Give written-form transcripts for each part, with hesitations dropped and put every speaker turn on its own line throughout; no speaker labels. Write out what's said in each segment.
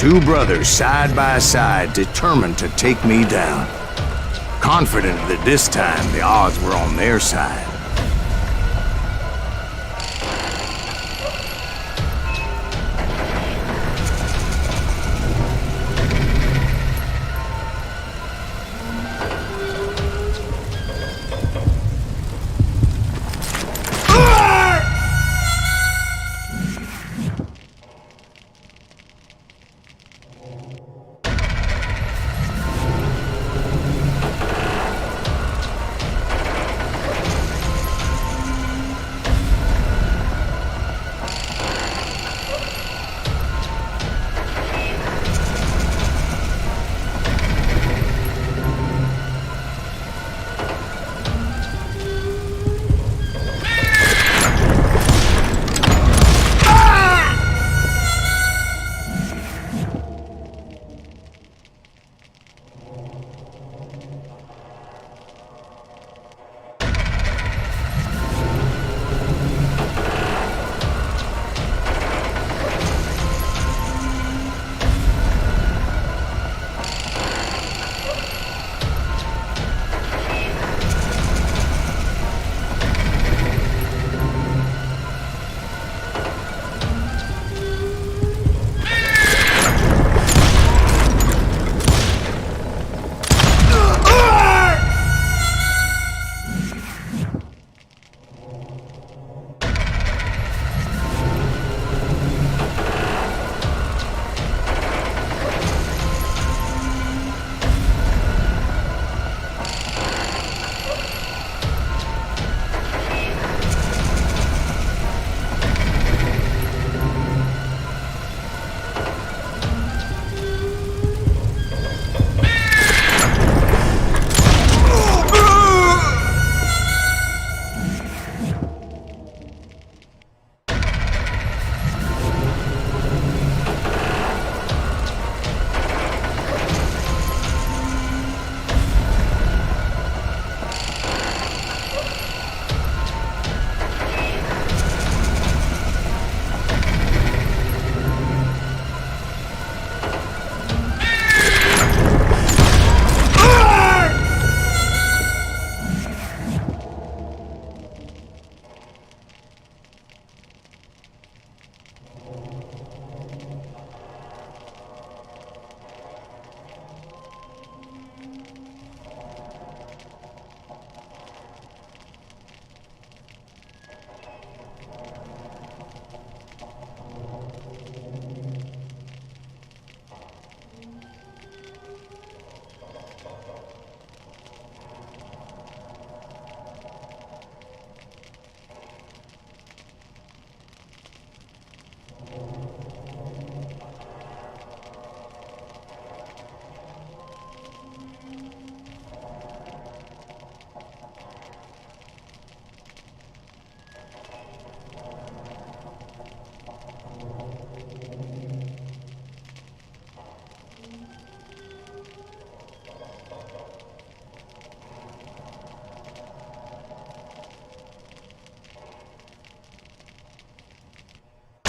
Two brothers side by side, determined to take me down. Confident that this time the odds were on their side.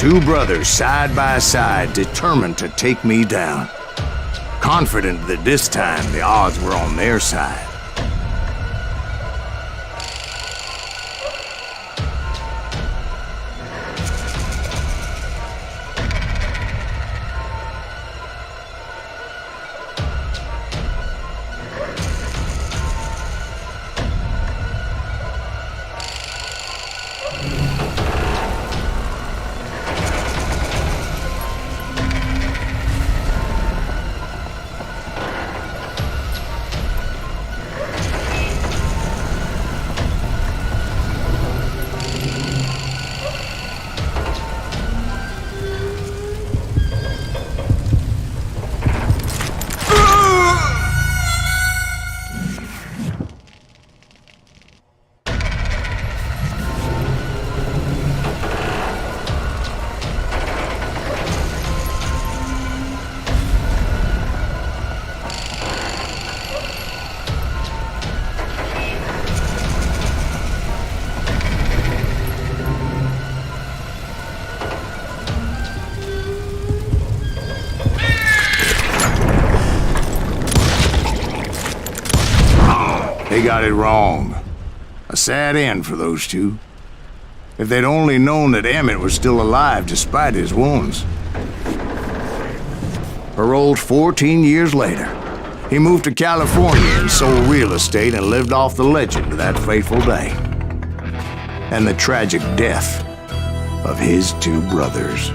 Two brothers side by side, determined to take me down. Confident that this time the odds were on their side. got it wrong. A sad end for those two. If they'd only known that Emmett was still alive despite his wounds. Paroled 14 years later, he moved to California and sold real estate and lived off the legend of that fateful day. And the tragic death of his two brothers.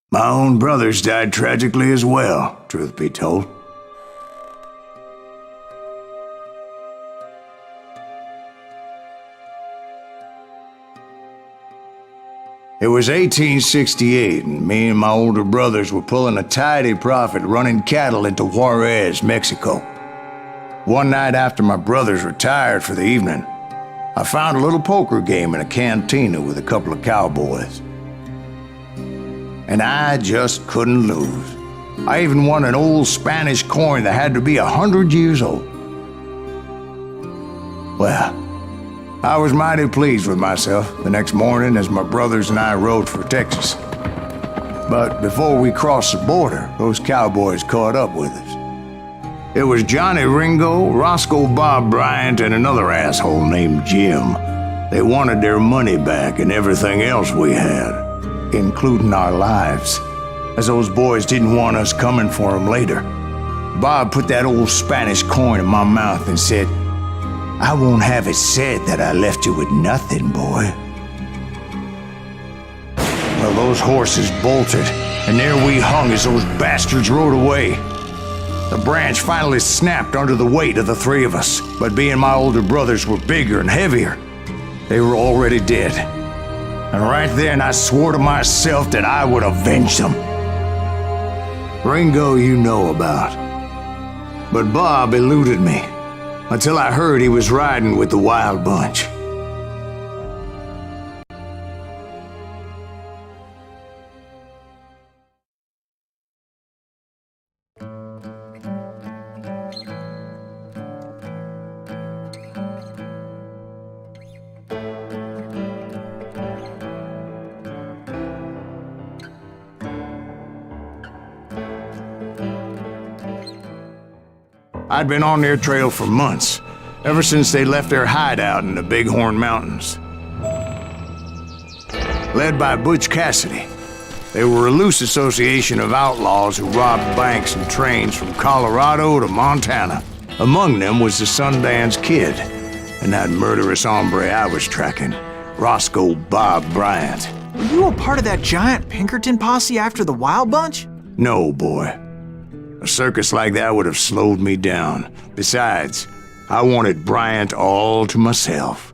My own brothers died tragically as well, truth be told. It was 1868, and me and my older brothers were pulling a tidy profit running cattle into Juarez, Mexico. One night after my brothers retired for the evening, I found a little poker game in a cantina with a couple of cowboys. And I just couldn't lose. I even won an old Spanish coin that had to be 100 years old. Well, I was mighty pleased with myself the next morning as my brothers and I rode for Texas. But before we crossed the border, those cowboys caught up with us. It was Johnny Ringo, Roscoe Bob Bryant, and another asshole named Jim. They wanted their money back and everything else we had, including our lives, as those boys didn't want us coming for them later. Bob put that old Spanish coin in my mouth and said, "I won't have it said that I left you with nothing, boy." Well, those horses bolted, and there we hung as those bastards rode away. The branch finally snapped under the weight of the three of us, but being my older brothers were bigger and heavier, they were already dead. And right then I swore to myself that I would avenge them. Ringo you know about. But Bob eluded me, until I heard he was riding with the Wild Bunch. I'd been on their trail for months, ever since they left their hideout in the Bighorn Mountains. Led by Butch Cassidy, they were a loose association of outlaws who robbed banks and trains from Colorado to Montana. Among them was the Sundance Kid, and that murderous hombre I was tracking, Roscoe Bob Bryant.
Were you a part of that giant Pinkerton posse after the Wild Bunch?
No, boy. A circus like that would have slowed me down. Besides, I wanted Bryant all to myself.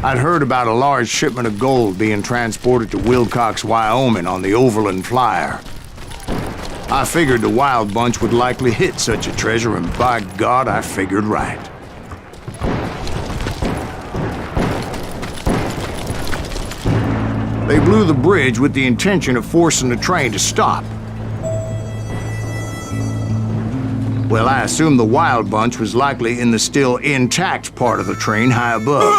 I'd heard about a large shipment of gold being transported to Wilcox, Wyoming on the Overland Flyer. I figured the Wild Bunch would likely hit such a treasure, and by God, I figured right. They blew the bridge with the intention of forcing the train to stop. Well, I assumed the Wild Bunch was likely in the still intact part of the train high above.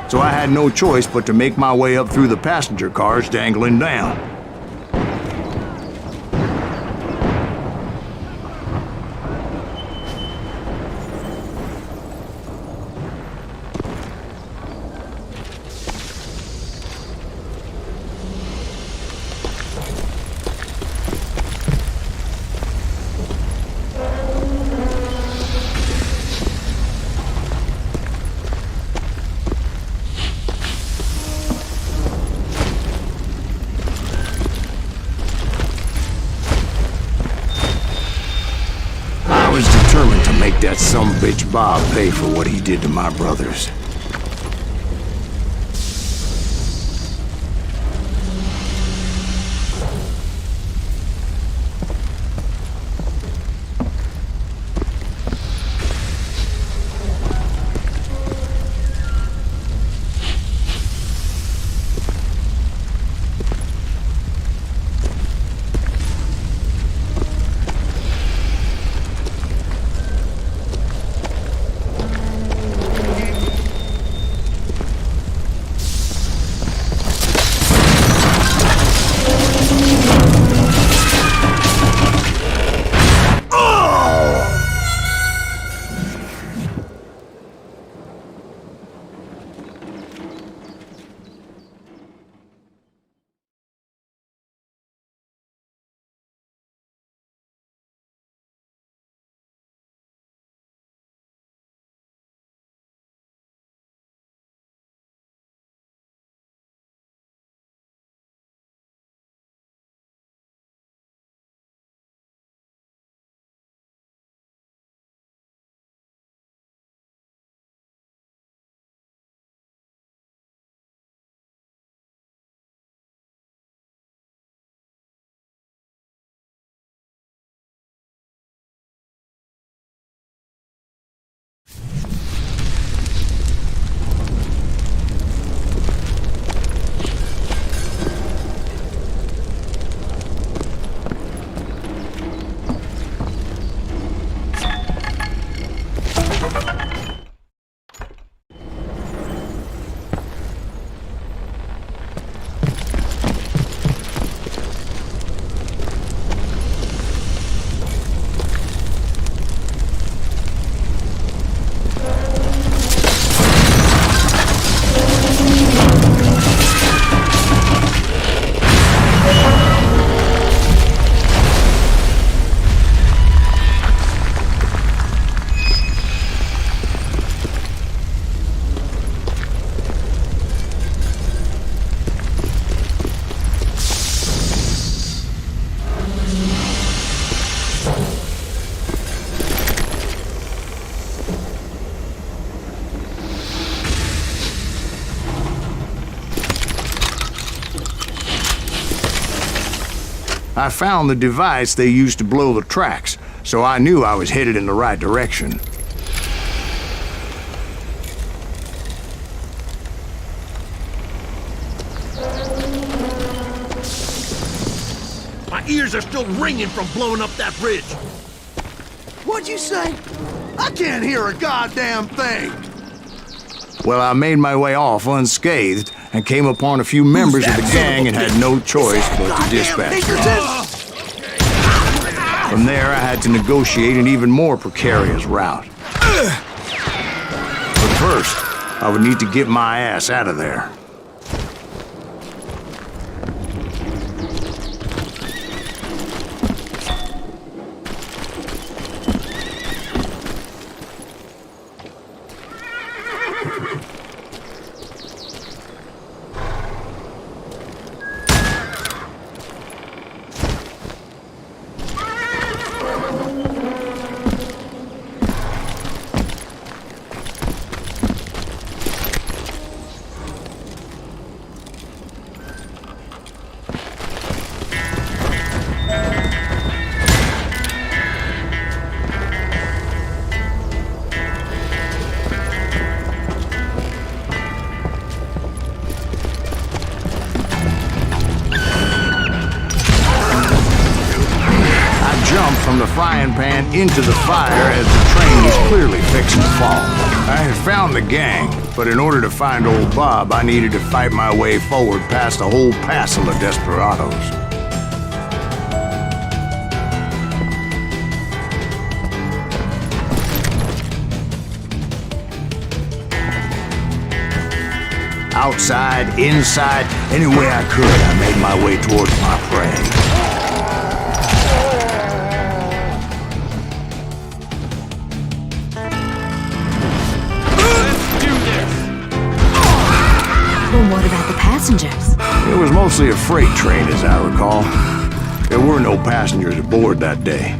So I had no choice but to make my way up through the passenger cars dangling down. I was determined to make that sumbitch Bob pay for what he did to my brothers. I found the device they used to blow the tracks, so I knew I was headed in the right direction.
My ears are still ringing from blowing up that bridge.
What'd you say? I can't hear a goddamn thing!
Well, I made my way off unscathed and came upon a few members of the gang and had no choice but to dispatch them. From there, I had to negotiate an even more precarious route. But first, I would need to get my ass out of there. Jumped from the frying pan into the fire as the train was clearly fixing to fall. I had found the gang, but in order to find old Bob, I needed to fight my way forward past a whole passel of desperados. Outside, inside, any way I could, I made my way towards my prey.
Well, what about the passengers?
It was mostly a freight train, as I recall. There were no passengers aboard that day.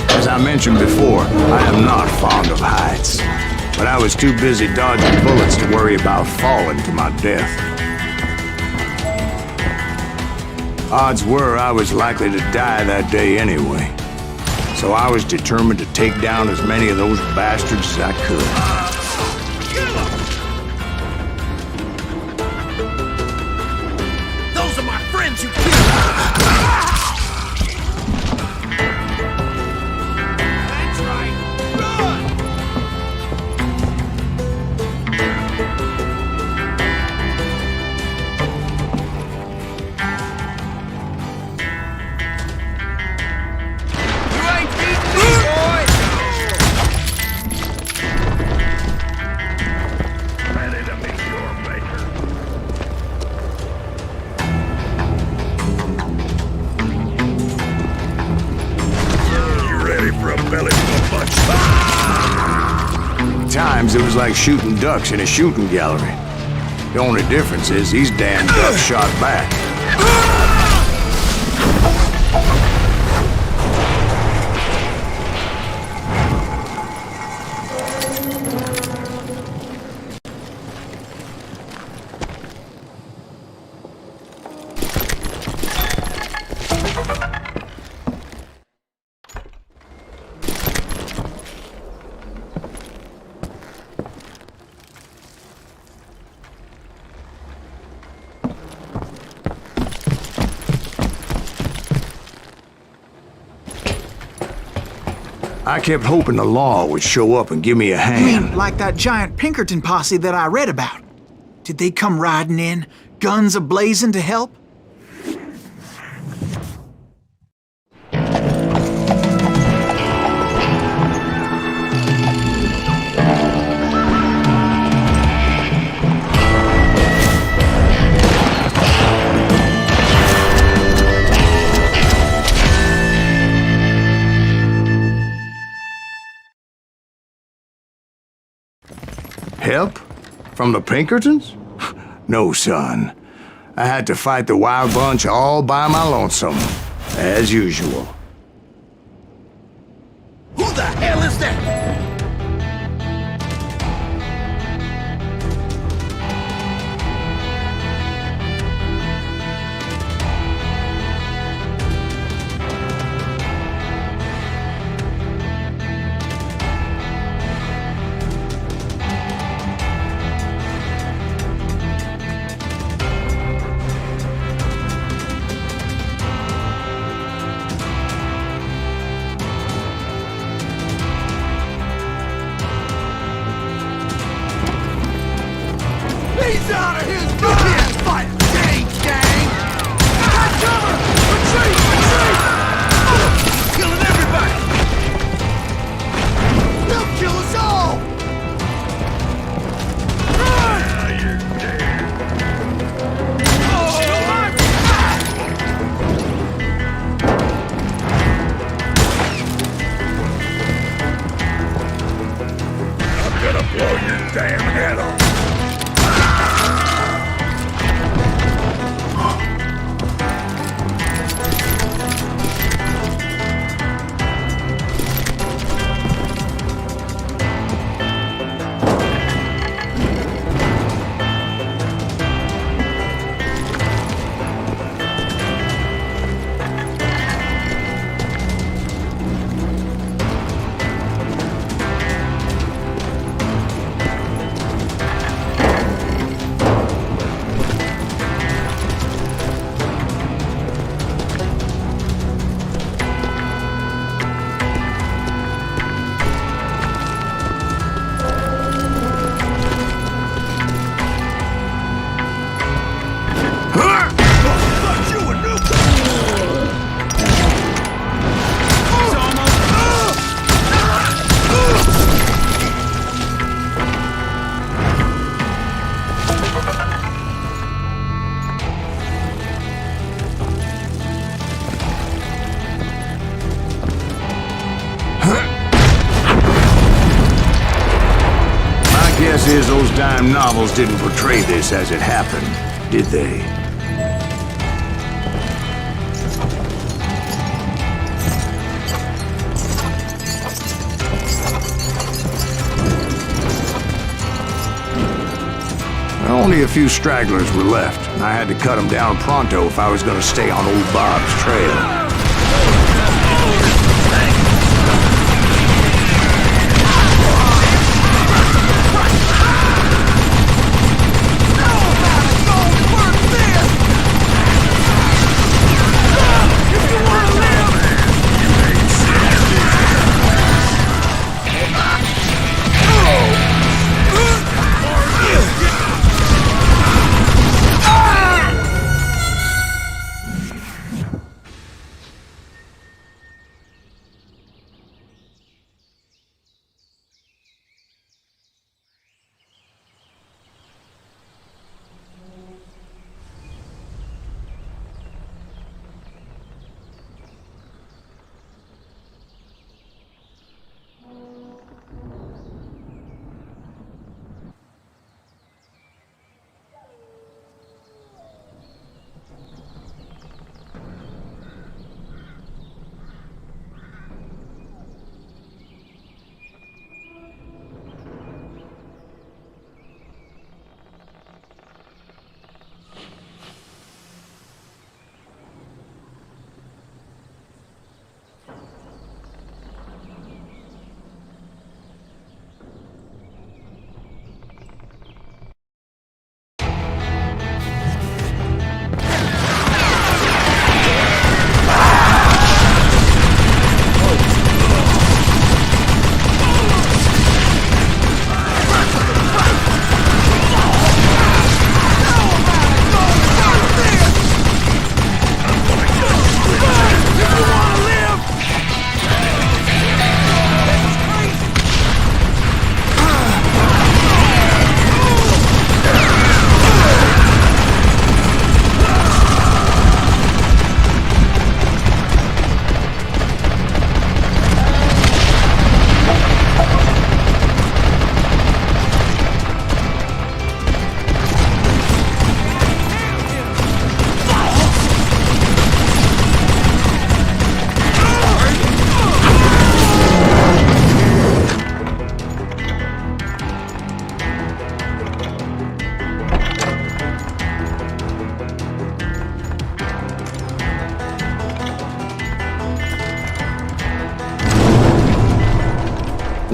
As I mentioned before, I am not fond of heights. But I was too busy dodging bullets to worry about falling to my death. Odds were I was likely to die that day anyway. So I was determined to take down as many of those bastards as I could.
Those are my friends you killed! That's right! Run! You ain't beating me, boy!
like shooting ducks in a shooting gallery. The only difference is these damn ducks shot back. I kept hoping the law would show up and give me a
You
hand.
mean like that giant Pinkerton posse that I read about? Did they come riding in, guns a-blazing to help?
Help? From the Pinkertons? No, son. I had to fight the wild bunch all by my lonesome, as usual.
Who the hell is that? He's out of his mind! You can't fight James, gang! Got cover! Retreat! Retreat! He's killing everybody! He'll kill us all! You're dead. Oh, I'm gonna blow your damn head off!
Guess is those dime novels didn't portray this as it happened, did they? Only a few stragglers were left, and I had to cut them down pronto if I was going to stay on old Bob's trail.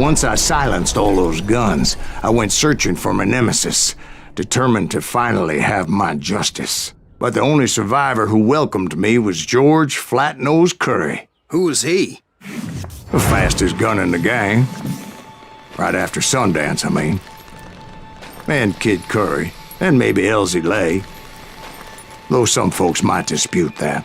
Once I silenced all those guns, I went searching for my nemesis, determined to finally have my justice. But the only survivor who welcomed me was George Flat-Nosed Curry.
Who was he?
The fastest gun in the gang. Right after Sundance, I mean. And Kid Curry, and maybe Elsie Lay. Though some folks might dispute that.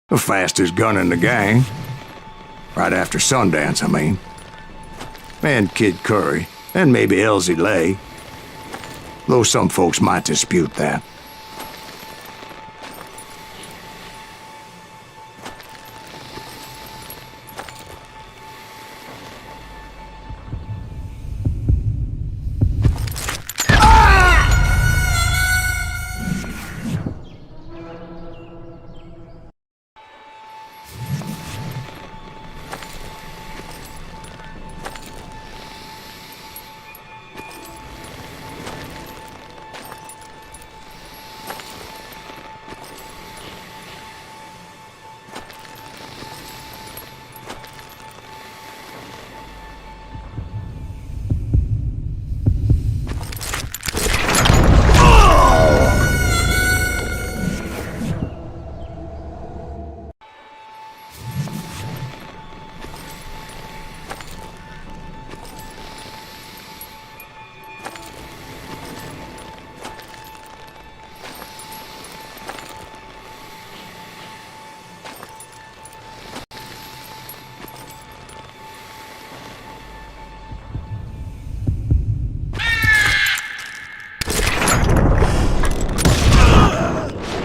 The fastest gun in the gang. Right after Sundance, I mean. And Kid Curry, and maybe Elsie Lay. Though some folks might dispute that.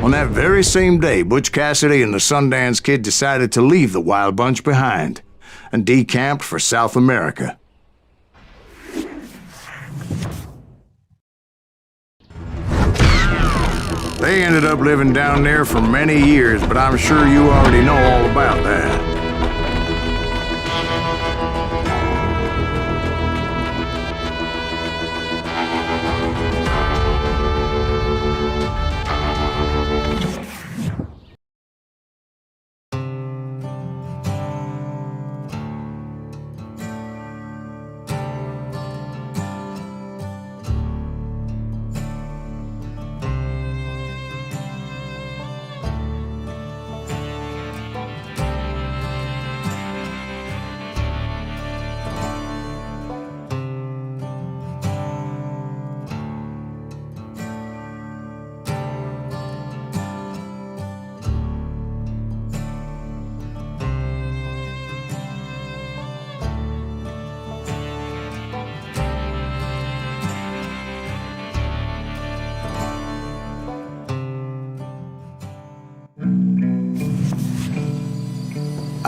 On that very same day, Butch Cassidy and the Sundance Kid decided to leave the Wild Bunch behind and decamped for South America. They ended up living down there for many years, but I'm sure you already know all about that.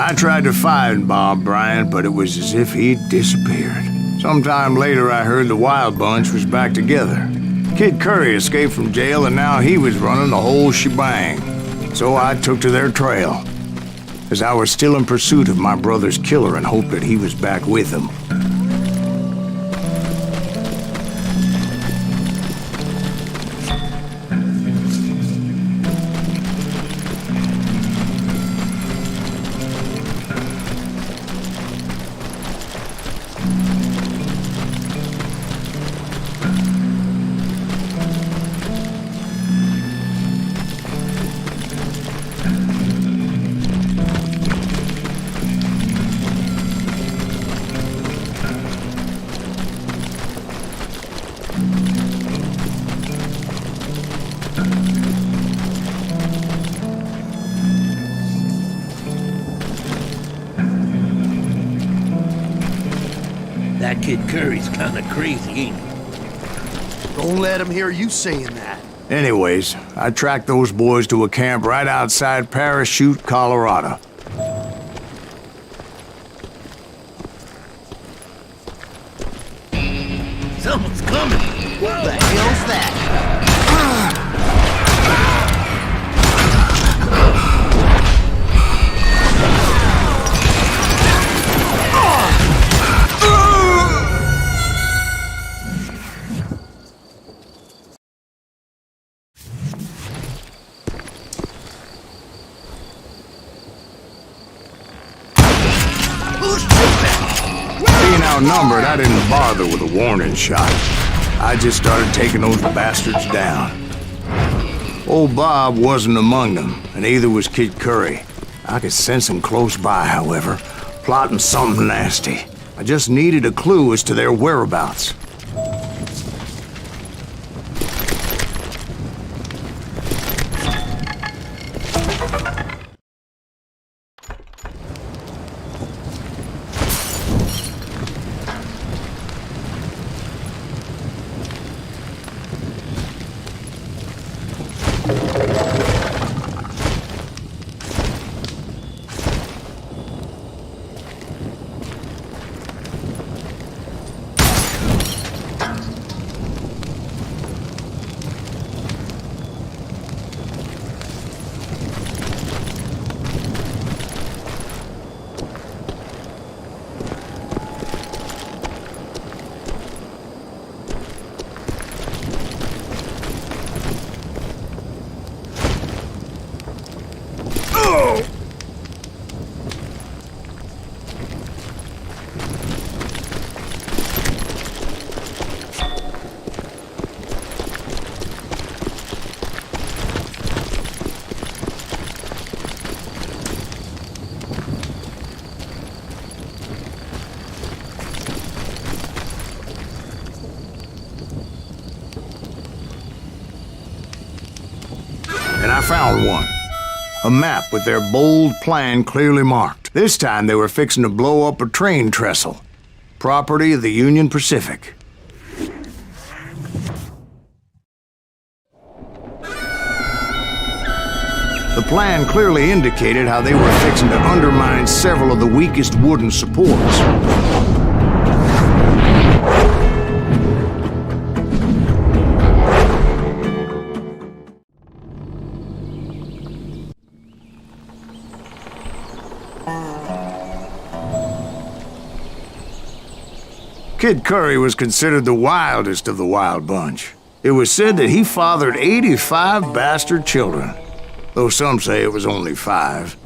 I tried to find Bob Bryant, but it was as if he'd disappeared. Sometime later, I heard the Wild Bunch was back together. Kid Curry escaped from jail, and now he was running the whole shebang. So I took to their trail, as I was still in pursuit of my brother's killer and hoped that he was back with him.
That kid Curry's kinda crazy, ain't he?
Don't let him hear you saying that.
Anyways, I tracked those boys to a camp right outside Parachute, Colorado.
Someone's coming!
What the hell's that?
Being outnumbered, I didn't bother with a warning shot. I just started taking those bastards down. Old Bob wasn't among them, and neither was Kid Curry. I could sense him close by, however, plotting something nasty. I just needed a clue as to their whereabouts. And I found one. A map with their bold plan clearly marked. This time they were fixing to blow up a train trestle. Property of the Union Pacific. The plan clearly indicated how they were fixing to undermine several of the weakest wooden supports. Kid Curry was considered the wildest of the Wild Bunch. It was said that he fathered 85 bastard children, though some say it was only 5.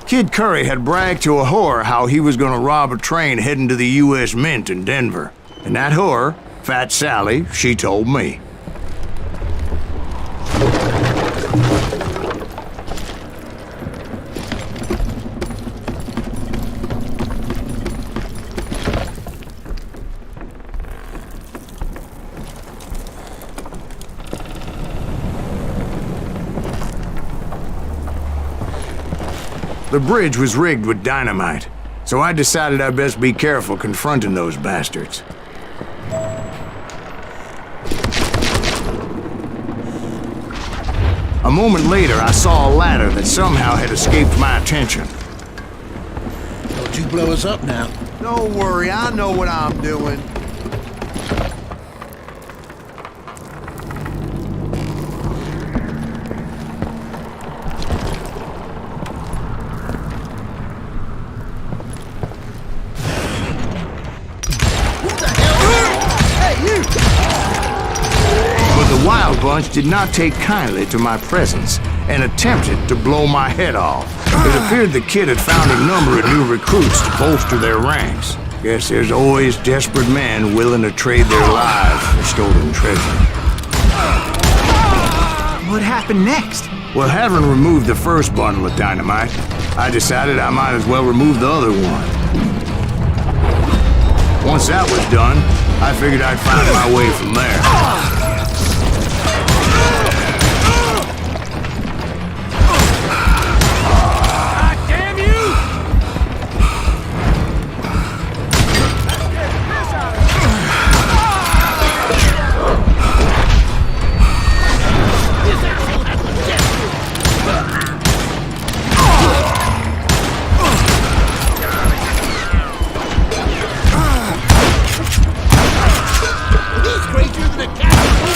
Kid Curry had bragged to a whore how he was gonna rob a train heading to the U.S. Mint in Denver. And that whore, Fat Sally, she told me. The bridge was rigged with dynamite, so I decided I'd best be careful confronting those bastards. A moment later, I saw a ladder that somehow had escaped my attention.
Don't you blow us up now.
Don't worry, I know what I'm doing.
But the Wild Bunch did not take kindly to my presence and attempted to blow my head off. It appeared the kid had found a number of new recruits to bolster their ranks. Guess there's always desperate men willing to trade their lives for stolen treasure.
What happened next?
Well, having removed the first bundle of dynamite, I decided I might as well remove the other one. Once that was done, I figured I'd find my way from there.
He's crazier than a cat.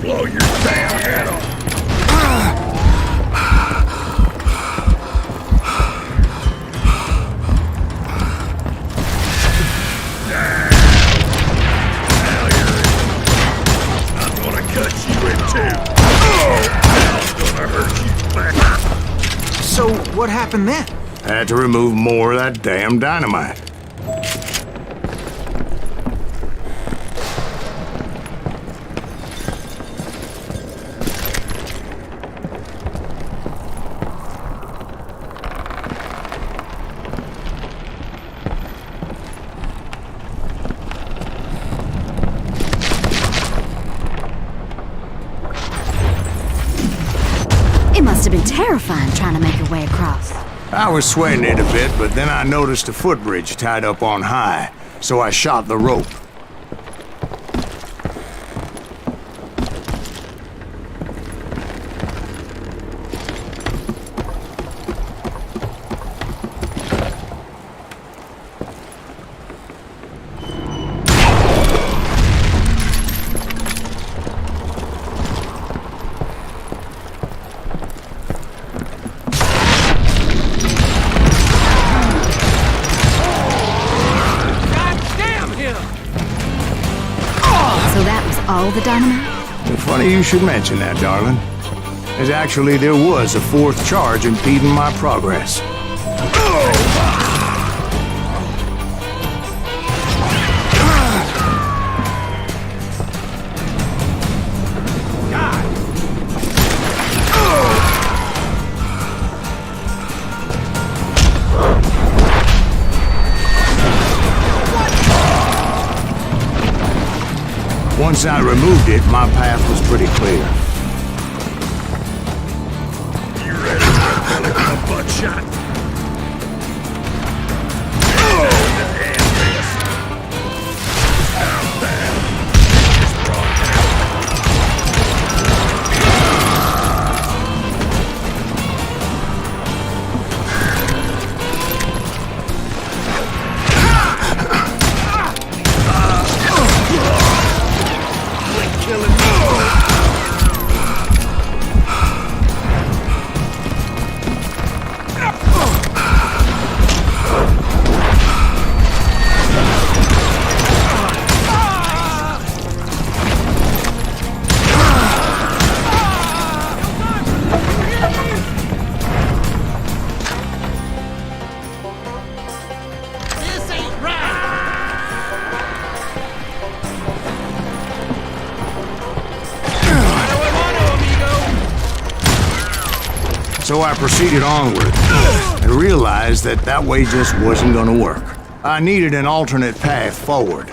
blow your damn head off. I'm gonna cut you in two. I'm gonna hurt you back.
So, what happened then?
Had to remove more of that damn dynamite.
It must have been terrifying trying to make your way across.
I was sweating it a bit, but then I noticed a footbridge tied up on high, so I shot the rope.
So that was all the dynamite?
Funny you should mention that, darling. As actually, there was a fourth charge impeding my progress. Once I removed it, my path was pretty clear.
You ready for a butt shot?
So I proceeded onward and realized that that way just wasn't going to work. I needed an alternate path forward.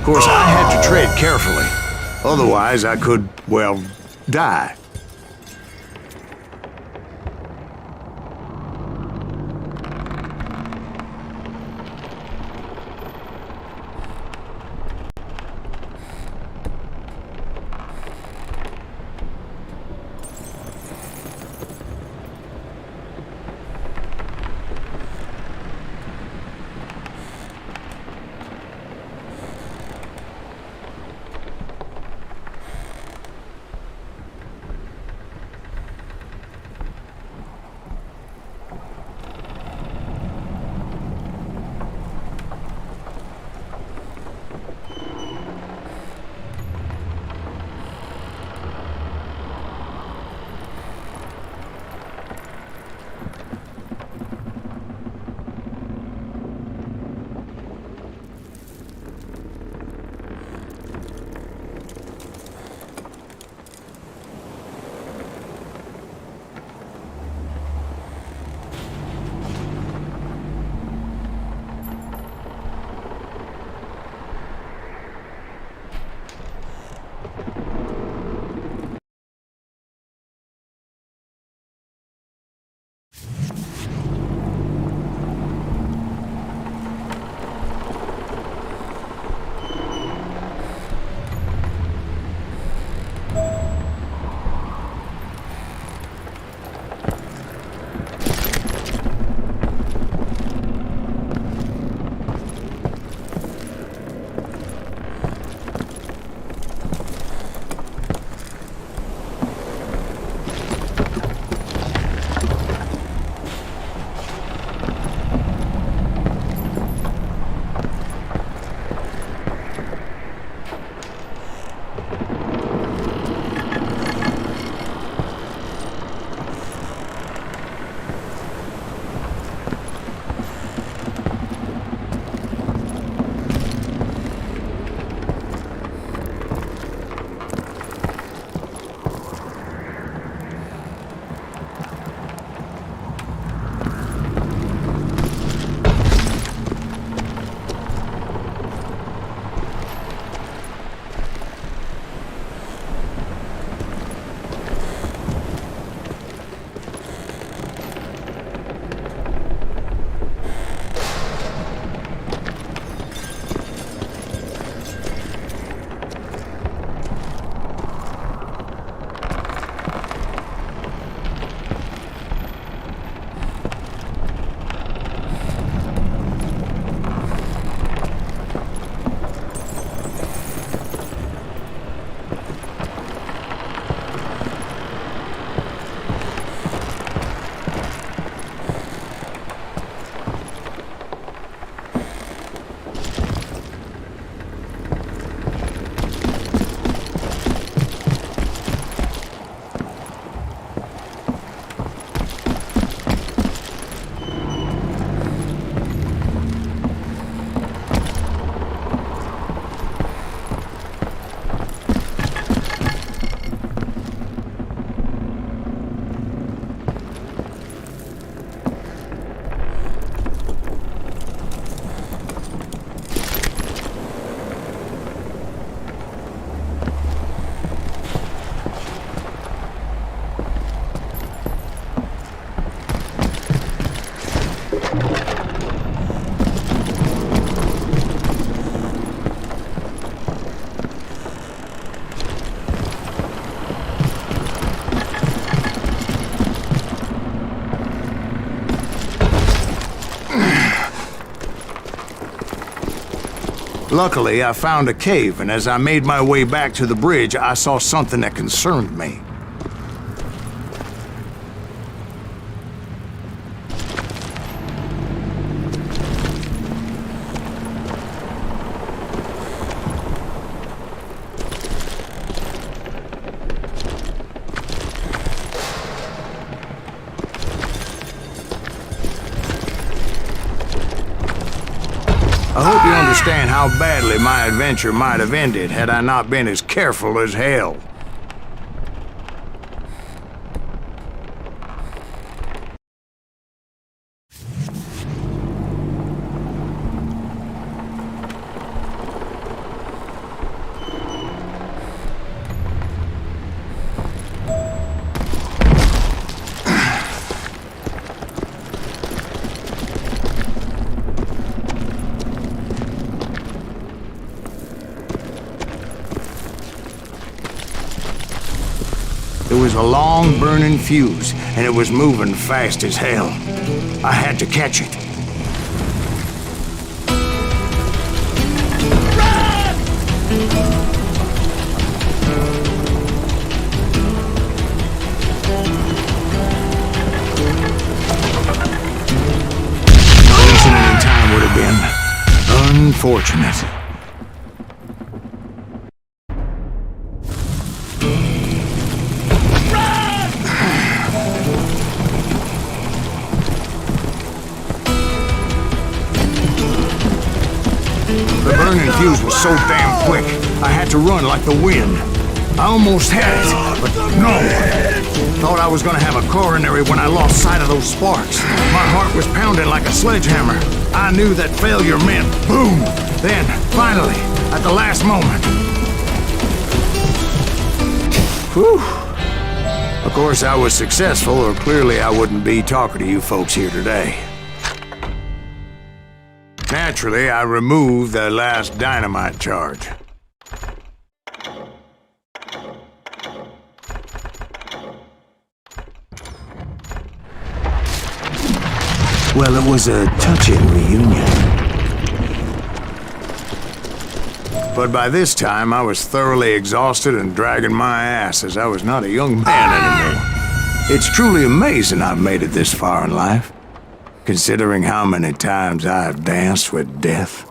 Of course, I had to tread carefully. Otherwise, I could, well, die. Luckily, I found a cave, and as I made my way back to the bridge, I saw something that concerned me. I hope you understand how badly my adventure might have ended had I not been as careful as hell. was a long burning fuse, and it was moving fast as hell. I had to catch it. Losing it in time would have been unfortunate. The burning fuse was so damn quick, I had to run like the wind. I almost had it, but no. Thought I was gonna have a coronary when I lost sight of those sparks. My heart was pounding like a sledgehammer. I knew that failure meant boom. Then, finally, at the last moment. Whew. Of course, I was successful, or clearly I wouldn't be talking to you folks here today. Naturally, I removed the last dynamite charge. Well, it was a touching reunion. But by this time, I was thoroughly exhausted and dragging my ass as I was not a young man anymore. It's truly amazing I've made it this far in life, considering how many times I've danced with death.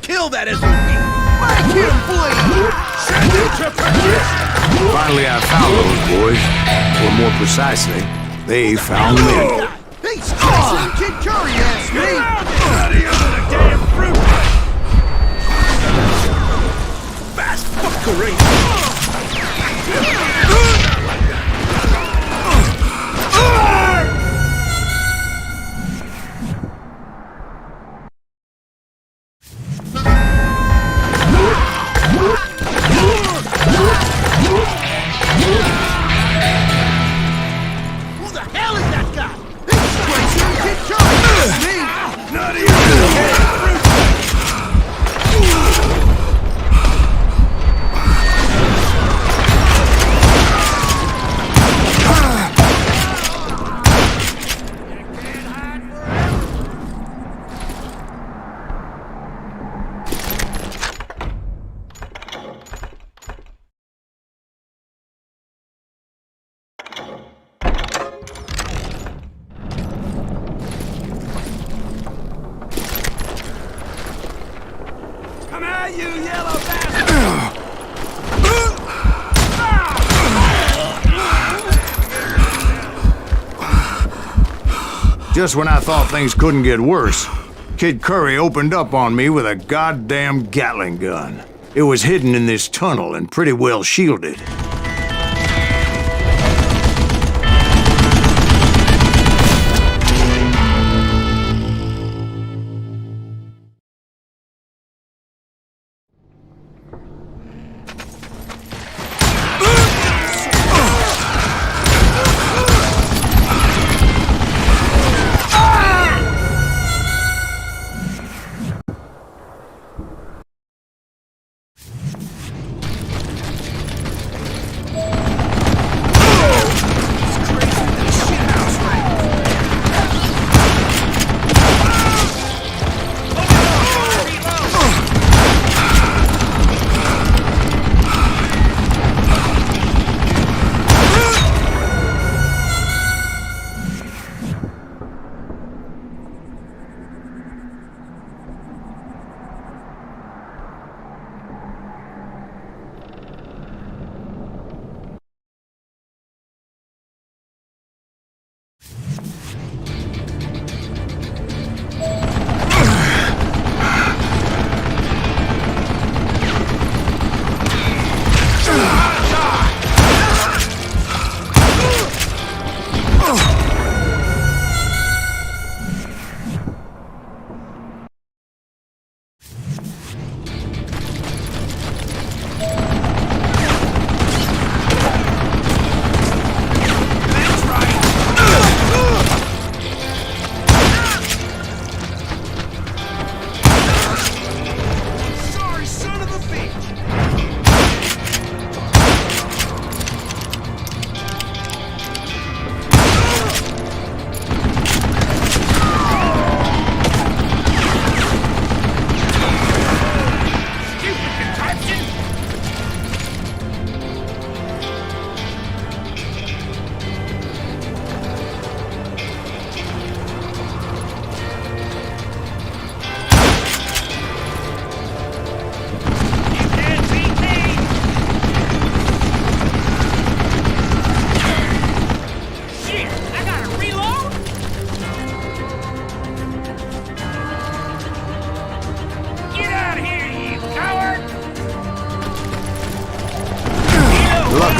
Kill that SOB! Make him bleed! Send it to perdition!
Finally, I found those boys. Or more precisely, they found me.
He's chasing Kid Curry, asked me!
Out of here with a damn fruit!
Fast fuckery! Who the hell is that guy? He's chasing Kid Curry, asked me!
Not even a damn fruit! Come at you, yellow bastard!
Just when I thought things couldn't get worse, Kid Curry opened up on me with a goddamn Gatling gun. It was hidden in this tunnel and pretty well shielded.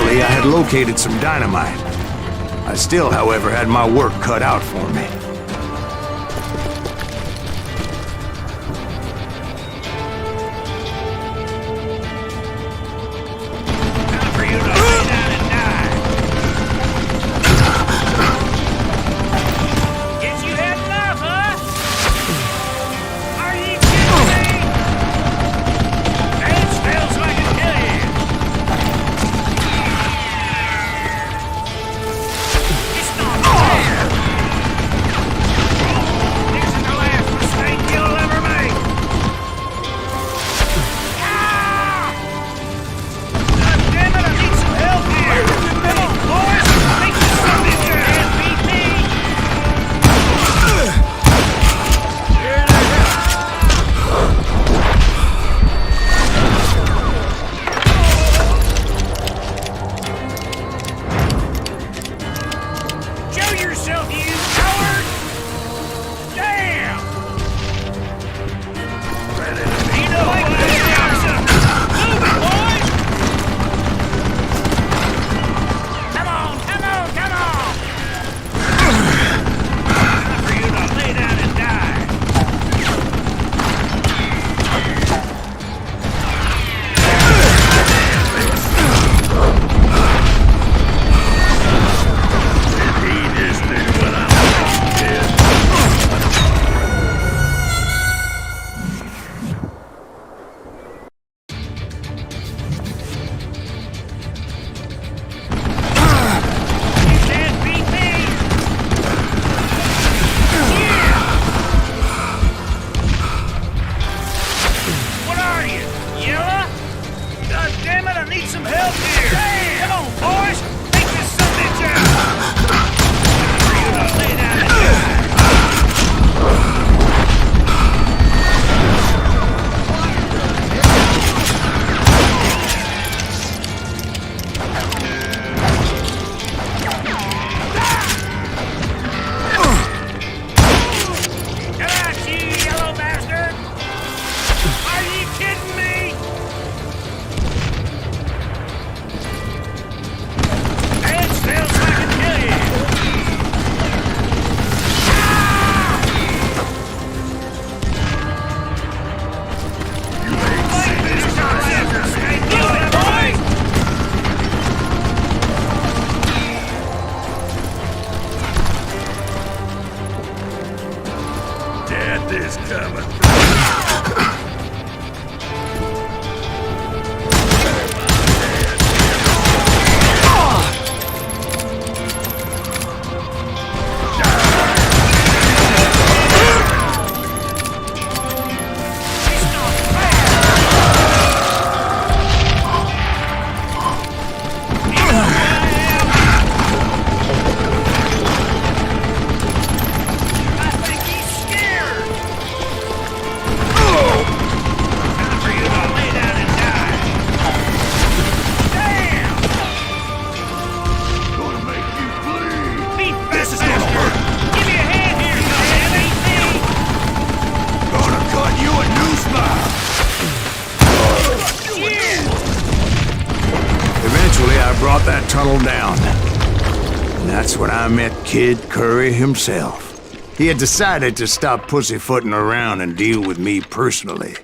Luckily, I had located some dynamite. I still, however, had my work cut out for me.
Time for you to lay down and die. Guess you had enough, huh? Are you kidding me? Stand still so I can kill you. It's not fair. This is the last mistake you'll ever make. Ah! God damn it, I need some help here. Come on, boys. Make this something your hand beat me. Here they Show yourself, you coward! Damn! You know what? Move it, boys! Come on, come on, come on! Time for you to lay down and die. You can't beat me! Yeah! What are you, yellow? God damn it, I need some help here! Come on, boys! Take this sumbitch out! Time for you to lay down and die! Get out, you yellow bastard! Are you kidding me? Stand still so I can kill you! You ain't seen this escape, you boys! Death is coming. I think he's scared. Time for you to lay down and die. Damn! Gonna make you bleed. Be fast, bastard. Give me a hand here, man. Ain't me. Gonna cut you a new spot. Shit!
Eventually, I brought that tunnel down. And that's when I met Kid Curry himself. He had decided to stop pussyfooting around and deal with me personally.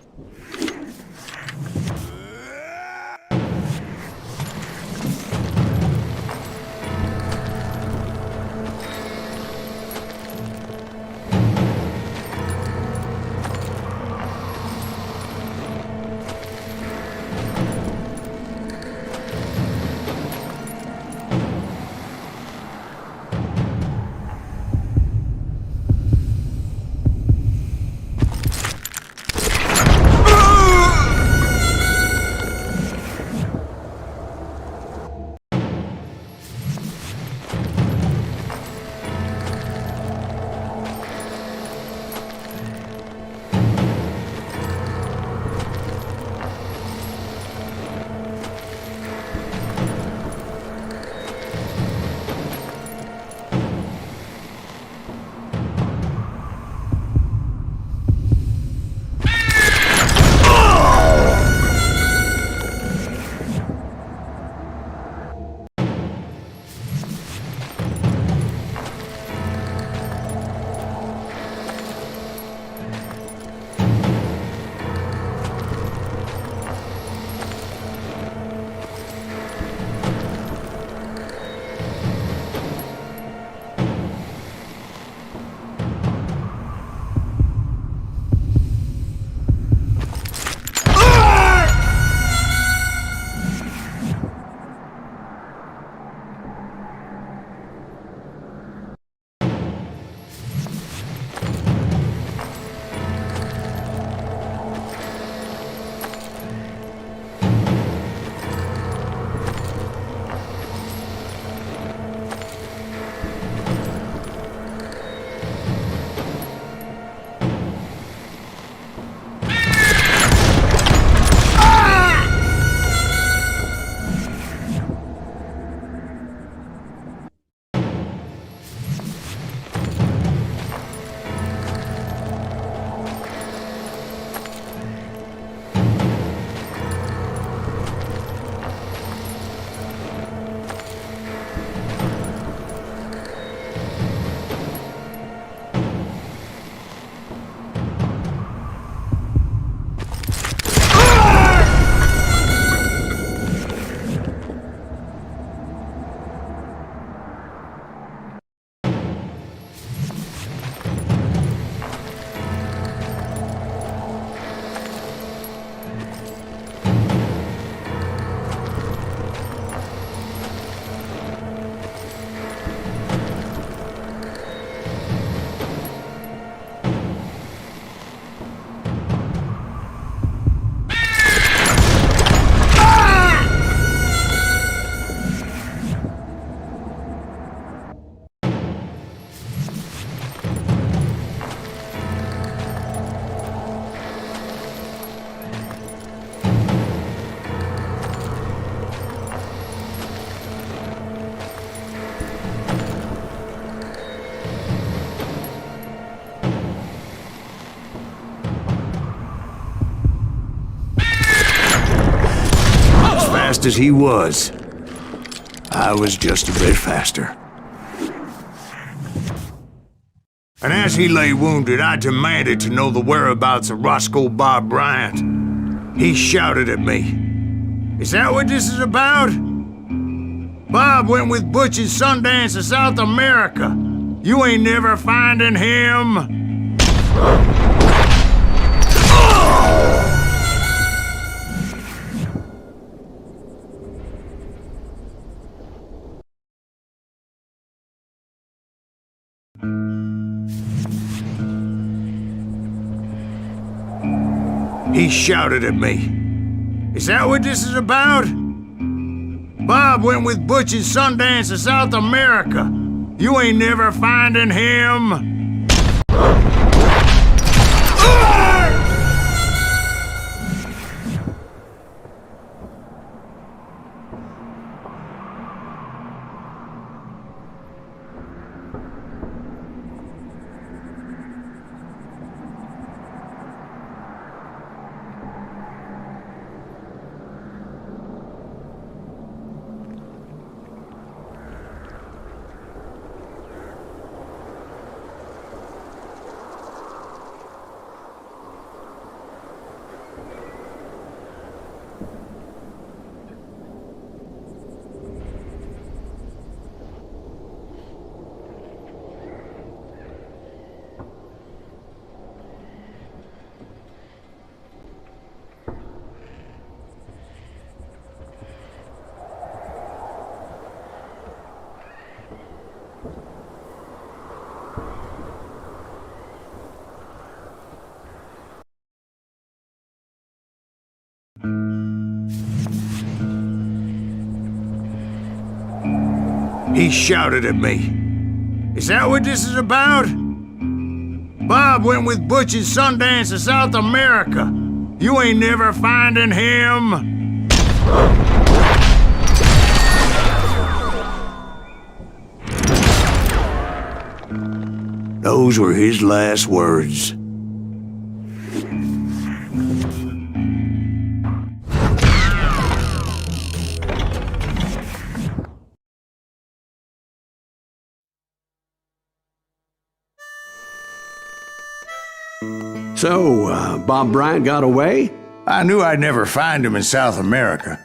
fast as he was. I was just a bit faster. And as he lay wounded, I demanded to know the whereabouts of Roscoe Bob Bryant. He shouted at me, "Is that what this is about? Bob went with Butch's Sundance to South America. You ain't never finding him." He shouted at me, "Is that what this is about? Bob went with Butch's Sundance to South America. You ain't never finding him." He shouted at me, "Is that what this is about? Bob went with Butch's Sundance to South America. You ain't never finding him." Those were his last words.
So, Bob Bryant got away?
I knew I'd never find him in South America.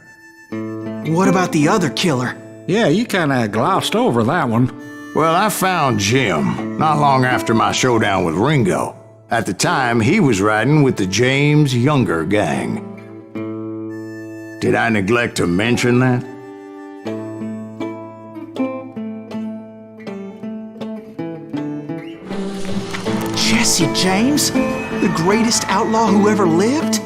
What about the other killer?
Yeah, you kinda glossed over that one.
Well, I found Jim not long after my showdown with Ringo. At the time, he was riding with the James Younger gang. Did I neglect to mention that?
Jesse James? The greatest outlaw who ever lived?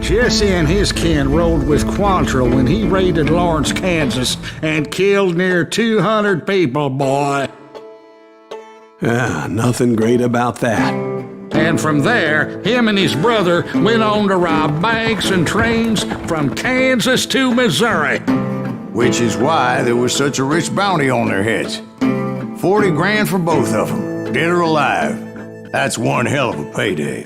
Jesse and his kin rode with Quantrill when he raided Lawrence, Kansas, and killed near 200 people, boy.
Nothing great about that.
And from there, him and his brother went on to rob banks and trains from Kansas to Missouri.
Which is why there was such a rich bounty on their heads. 40 grand for both of them, dead or alive. That's one hell of a payday.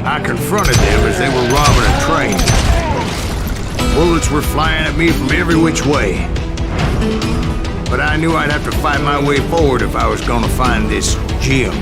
I confronted them as they were robbing a train. Bullets were flying at me from every which way. But I knew I'd have to fight my way forward if I was gonna find this Jim.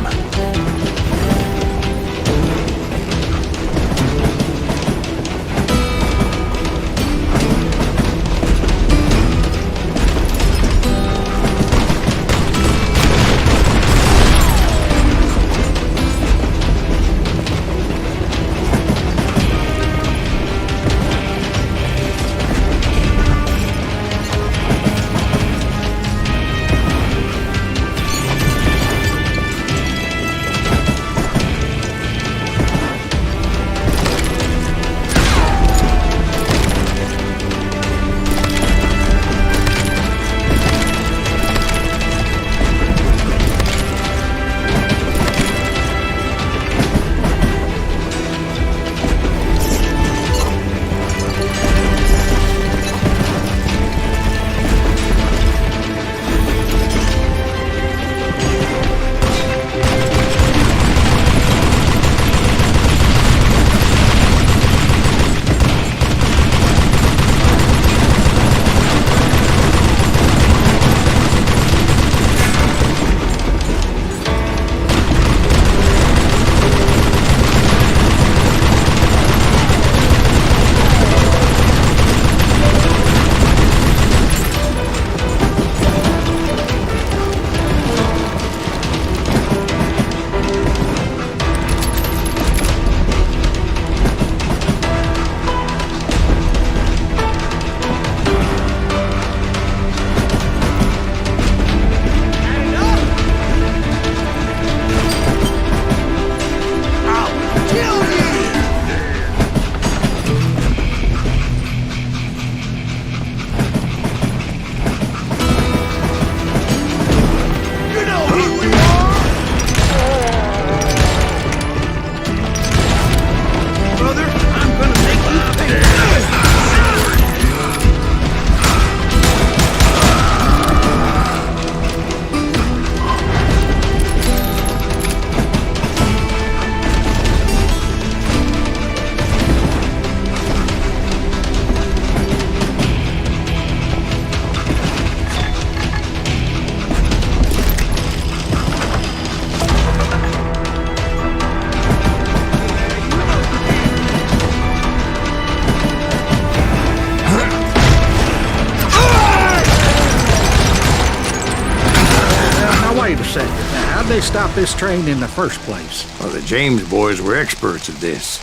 they stop this train in the first place?
Well, the James boys were experts at this.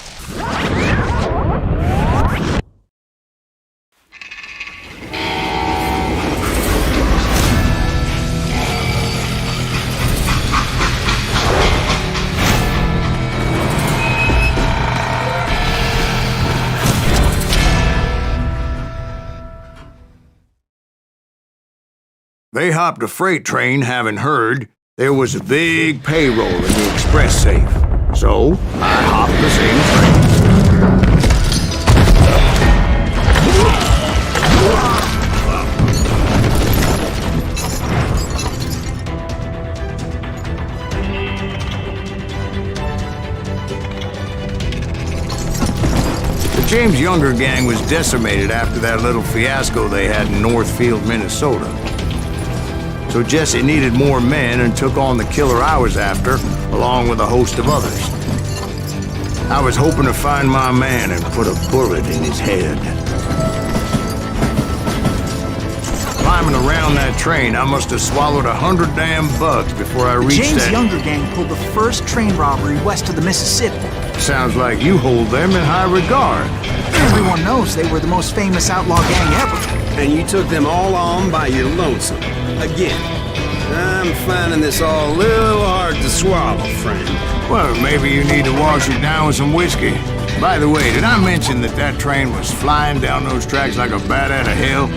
They hopped a freight train having heard there was a big payroll in the express safe. So, I hopped the same train. The James Younger gang was decimated after that little fiasco they had in Northfield, Minnesota. So Jesse needed more men and took on the killer I was after, along with a host of others. I was hoping to find my man and put a bullet in his head. Climbing around that train, I must have swallowed 100 damn bugs before I reached
James
that...
Younger gang pulled the first train robbery west of the Mississippi.
Sounds like you hold them in high regard.
Everyone knows they were the most famous outlaw gang ever.
And you took them all on by your lonesome. Again, I'm finding this all a little hard to swallow, friend.
Well, maybe you need to wash it down with some whiskey. By the way, did I mention that that train was flying down those tracks like a bat out of hell?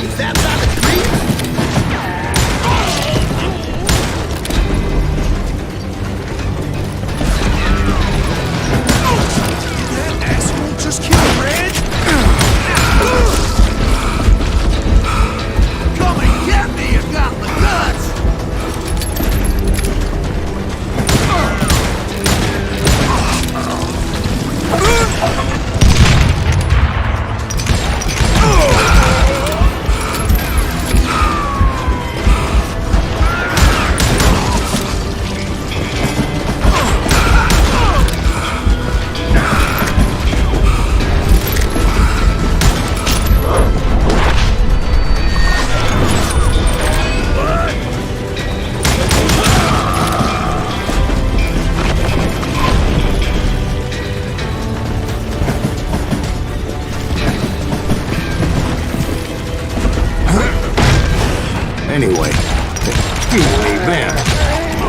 Is that by the creek?
Just kill him, Red! Come and get me, you got the guts!
Anyway, excuse me, Ben.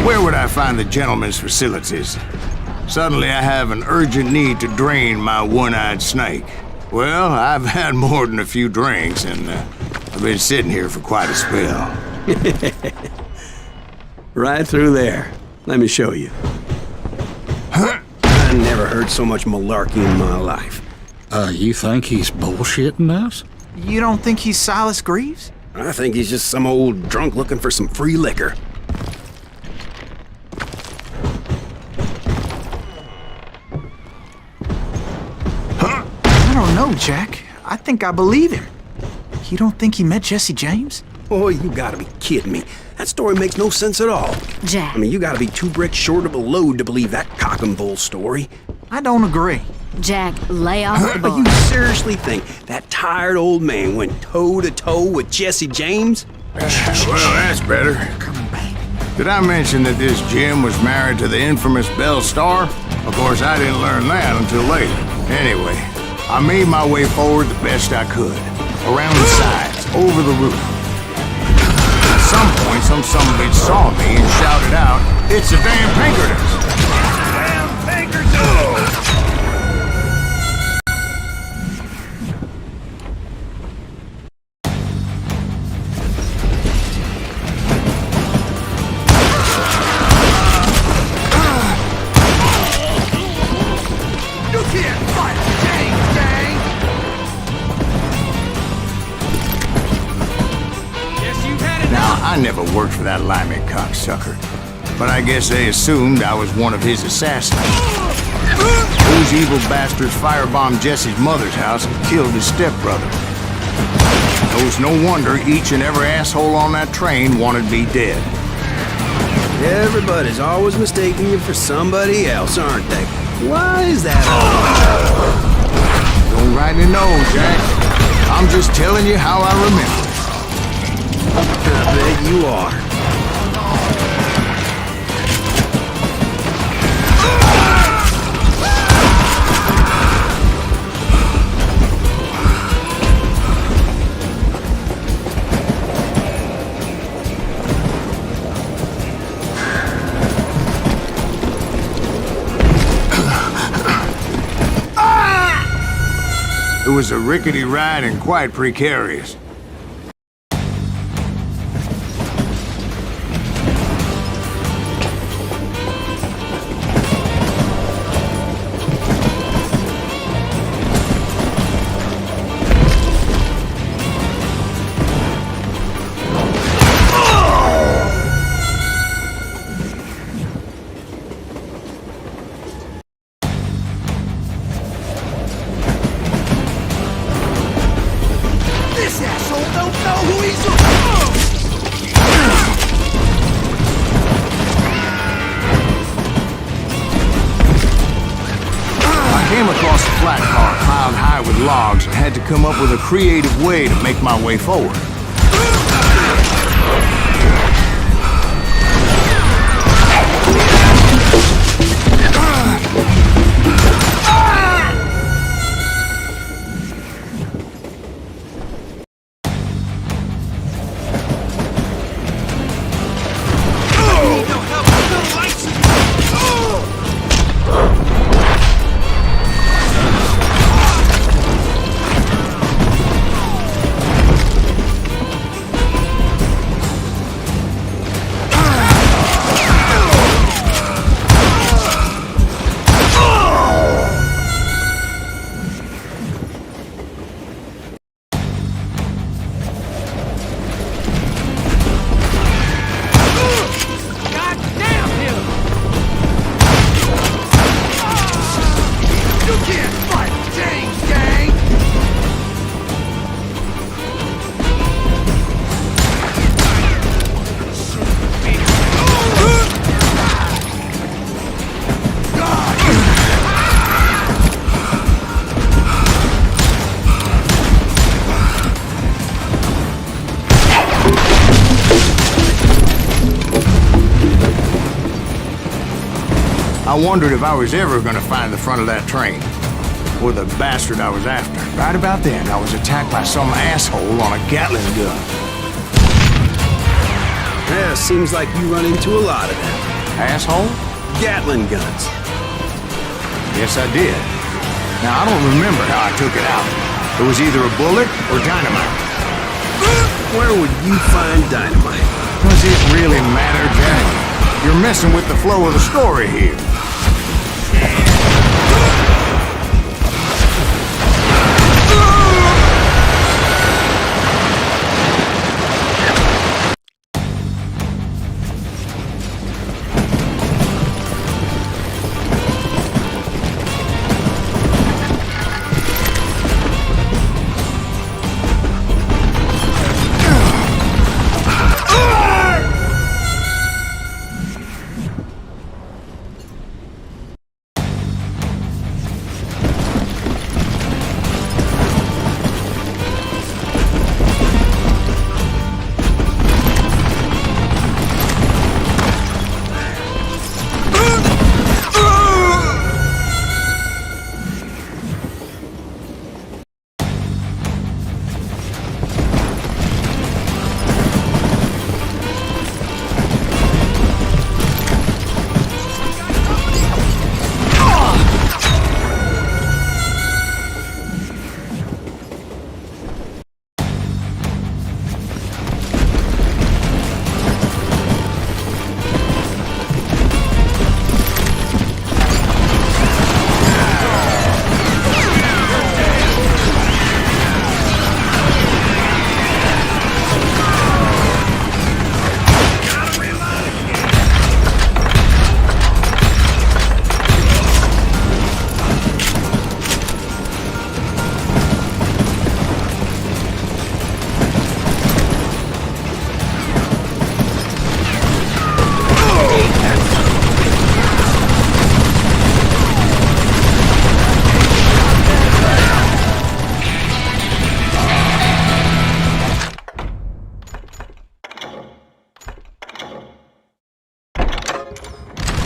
Where would I find the gentleman's facilities? Suddenly I have an urgent need to drain my one-eyed snake. Well, I've had more than a few drinks, and I've been sitting here for quite a spell.
Right through there. Let me show you. I never heard so much malarkey in my life.
You think he's bullshitting us?
You don't think he's Silas Greaves?
I think he's just some old drunk looking for some free liquor.
I don't know, Jack. I think I believe him. You don't think he met Jesse James?
Oh, you gotta be kidding me. That story makes no sense at all.
Jack.
I mean, you gotta be 2 bricks short of a load to believe that cock and bull story.
I don't agree.
Jack, lay off the
But you
bar.
seriously think that tired old man went toe-to-toe with Jesse James?
Well, that's better. Did I mention that this Jim was married to the infamous Belle Starr? Of course, I didn't learn that until later. Anyway, I made my way forward the best I could. Around the sides, over the roof. At some point, some sumbitch saw me and shouted out, "It's the damn Pinkertons!"
Damn Pinkertons!
You can't fight a James gang!
Now, I never worked for that limey cocksucker, but I guess they assumed I was one of his assassins. Those evil bastards firebombed Jesse's mother's house and killed his stepbrother. It was no wonder each and every asshole on that train wanted me dead.
Everybody's always mistaking you for somebody else, aren't they? Why is that?
you right in the nose, Jack. I'm just telling you how I remember it.
I bet you are.
It was a rickety ride and quite precarious.
This asshole don't know who he's
I came across a flat car piled high with logs and had to come up with a creative way to make my way forward. I wondered if I was ever going to find the front of that train, or the bastard I was after. Right about then, I was attacked by some asshole on a Gatling gun.
Yeah, seems like you run into a lot of them.
Asshole?
Gatling guns.
Yes, I did. Now, I don't remember how I took it out. It was either a bullet or dynamite.
Where would you find dynamite?
Does it really matter, Jack? You're messing with the flow of the story here.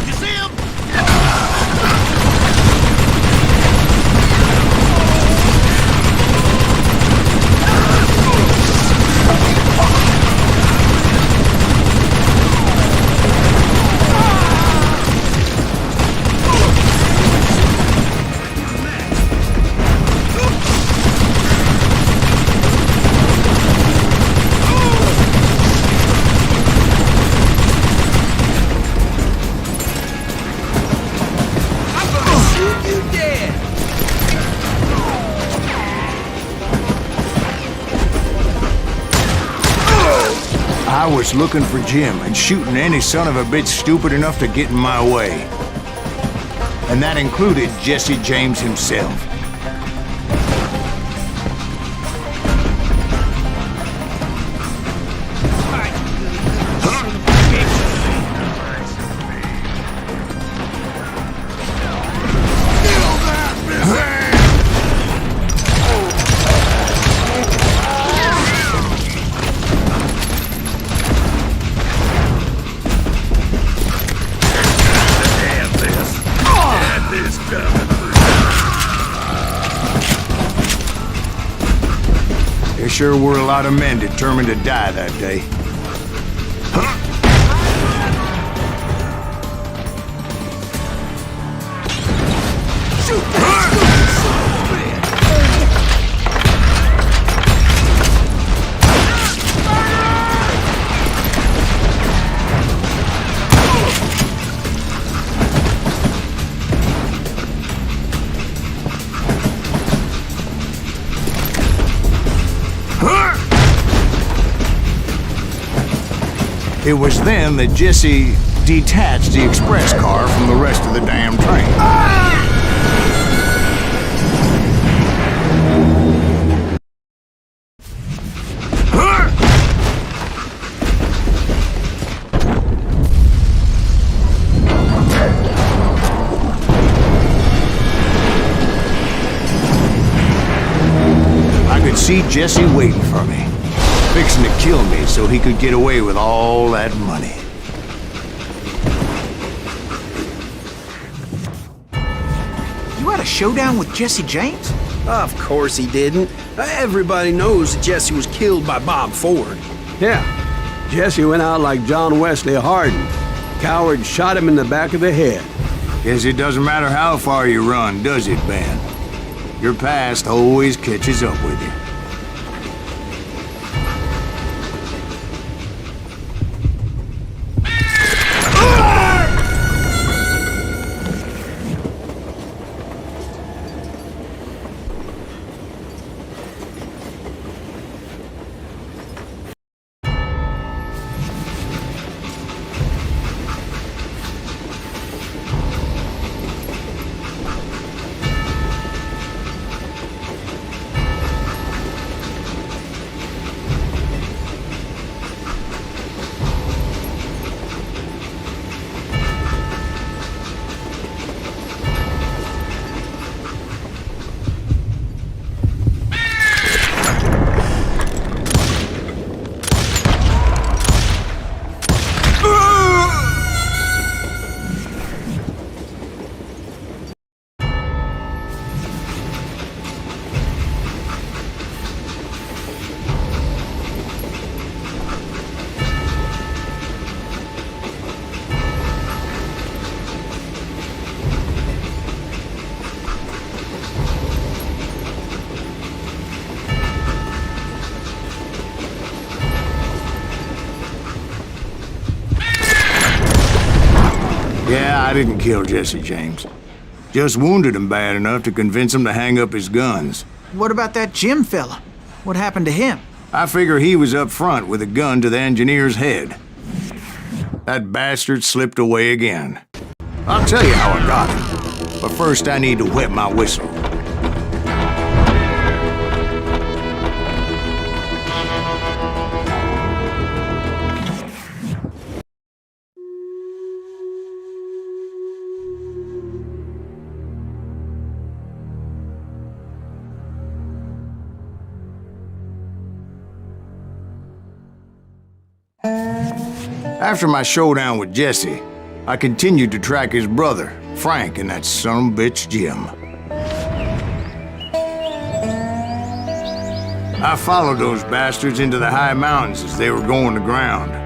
You see him?
I was looking for Jim and shooting any son of a bitch stupid enough to get in my way. And that included Jesse James himself. There sure were a lot of men determined to die that day. It was then that Jesse detached the express car from the rest of the damn train. I could see Jesse waiting for me, fixing to kill me so he could get away with all that money.
You had a showdown with Jesse James?
Of course he didn't. Everybody knows that Jesse was killed by Bob Ford.
Yeah, Jesse went out like John Wesley Hardin. Coward shot him in the back of the head.
Guess it doesn't matter how far you run, does it, Ben? Your past always catches up with you. Yeah, I didn't kill Jesse James. Just wounded him bad enough to convince him to hang up his guns.
What about that Jim fella? What happened to him?
I figure he was up front with a gun to the engineer's head. That bastard slipped away again. I'll tell you how I got him. But first I need to wet my whistle. After my showdown with Jesse, I continued to track his brother, Frank, and that son of a bitch, Jim. I followed those bastards into the high mountains as they were going to ground.